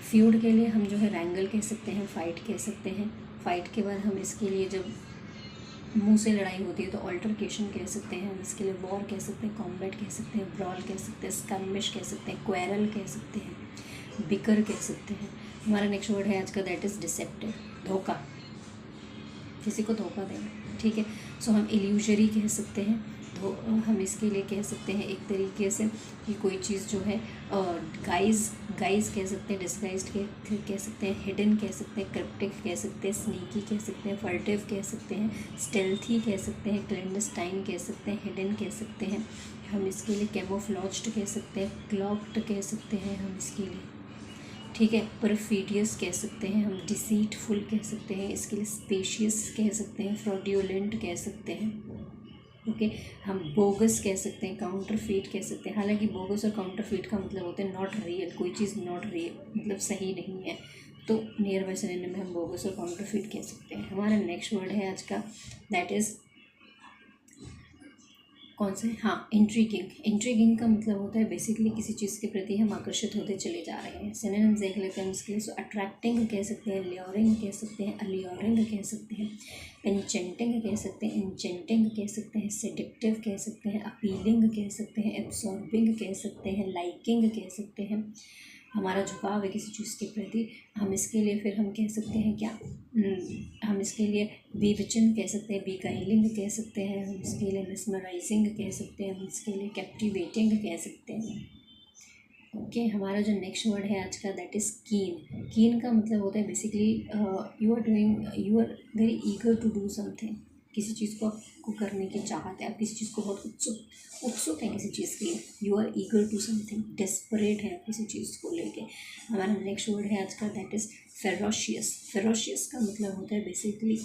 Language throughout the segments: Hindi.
फ्यूड के लिए हम जो है रैंगल कह सकते हैं, फाइट कह सकते हैं। फाइट के बाद हम इसके लिए जब मुंह से लड़ाई होती है तो ऑल्टरकेशन कह सकते हैं, हम इसके लिए वॉर कह सकते हैं, कॉम्बैट कह सकते हैं, ब्रॉल कह सकते हैं, स्कर्मिश कह सकते हैं, क्वेरल कह सकते हैं, बिकर कह सकते हैं। हमारा नेक्स्ट वर्ड है आज का, दैट इज़ डिसेप्टिव, धोखा, किसी को धोखा देना, ठीक है। सो हम इल्यूजरी कह सकते हैं, हम इसके लिए कह सकते हैं एक तरीके से कि कोई चीज़ जो है गाइज कह सकते हैं, डिस्गाइज्ड कह सकते हैं, हिडन कह सकते हैं, क्रिप्टिक कह सकते हैं, स्नीकी कह सकते हैं, फर्टिव कह सकते हैं, स्टेल्थी कह सकते हैं, क्लैंडस्टाइन कह सकते हैं, हिडन कह सकते हैं। हम इसके लिए कैमोफ्लॉज्ड कह सकते हैं, क्लॉक्ड कह सकते हैं हम इसके लिए, ठीक है। परफिडियस कह सकते हैं हम, डिसीटफुल कह सकते हैं, इसके लिए स्पेशियस कह सकते हैं, फ्रॉड्यूलेंट कह सकते हैं, ओके। हम बोगस कह सकते हैं, काउंटरफीट कह सकते हैं। हालांकि बोगस और काउंटरफीट का मतलब होता है नॉट रियल, कोई चीज़ नॉट रियल मतलब सही नहीं है, तो नियर बाय सिनोनिम में हम बोगस और काउंटरफीट कह सकते हैं। हमारा नेक्स्ट वर्ड है आज का, दैट इज़ कौन सा है, हाँ, इंट्रीगिंग। इंट्रीगिंग का मतलब होता है बेसिकली किसी चीज़ के प्रति हम आकर्षित होते चले जा रहे हैं। सिनोनिम्स देख लेते हैं उसके लिए। सो अट्रैक्टिंग कह सकते हैं, ल्योरिंग कह सकते हैं, अल्योरिंग कह सकते हैं, एन्चेंटिंग कह सकते हैं, इंचेंटिंग कह सकते हैं, सेडिक्टिव कह सकते हैं, अपीलिंग कह सकते हैं, एब्सॉर्बिंग कह सकते हैं, लाइकिंग कह सकते हैं। हमारा झुकाव है किसी चीज़ के प्रति, हम इसके लिए फिर हम कह सकते हैं क्या, हम इसके लिए बेविचन कह सकते हैं, बेगाइलिंग कह सकते हैं, हम इसके लिए मिसमराइजिंग कह सकते हैं, हम इसके लिए कैप्टिवेटिंग कह सकते हैं, ओके। हमारा जो नेक्स्ट वर्ड है आज का, दैट इज़ कीन। कीन का मतलब होता है basically you are very eager to do something, किसी चीज़ को करने की चाहत है, आप किसी चीज़ को बहुत उत्सुक हैं किसी चीज़ के लिए, you are eager to something, desperate है किसी चीज़ को लेके। हमारा नेक्स्ट वर्ड है आज का, दैट इज़ फेरोशियस। फेरोशियस का मतलब होता है बेसिकली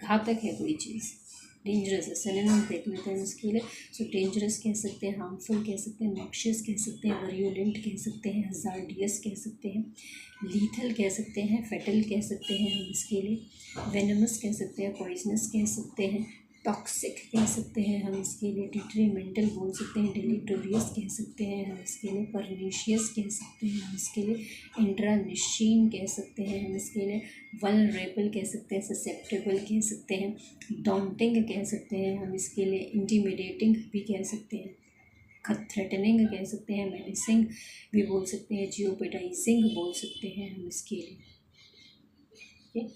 घातक है कोई चीज़, डेंजरस है। सिनोनिम देख लेते हैं उसके लिए। सो डेंजरस कह सकते हैं, हार्मफुल कह सकते हैं, नॉक्शियस कह सकते हैं, वर्यूलेंट कह सकते हैं, हज़ार्डियस कह सकते हैं, लीथल कह सकते हैं, फेटल कह सकते हैं हम इसके लिए, वेनमस कह सकते हैं, पॉइजनस कह सकते हैं, टॉक्सिक कह सकते हैं हम इसके लिए, डिट्रीमेंटल बोल सकते हैं, डिलीटोरियस कह सकते हैं हम इसके लिए, परनीशियस कह सकते हैं हम इसके लिए, इंट्रानिशीन कह सकते हैं हम इसके लिए, वल्नरेबल कह सकते हैं, ससेप्टेबल कह सकते हैं, डॉन्टिंग कह सकते हैं हम इसके लिए, इंटीमिडेटिंग भी कह सकते हैं, थ्रेटनिंग कह सकते हैं, मेनिसिंग भी बोल सकते हैं, जियोपेटाइजिंग बोल सकते हैं हम इसके लिए,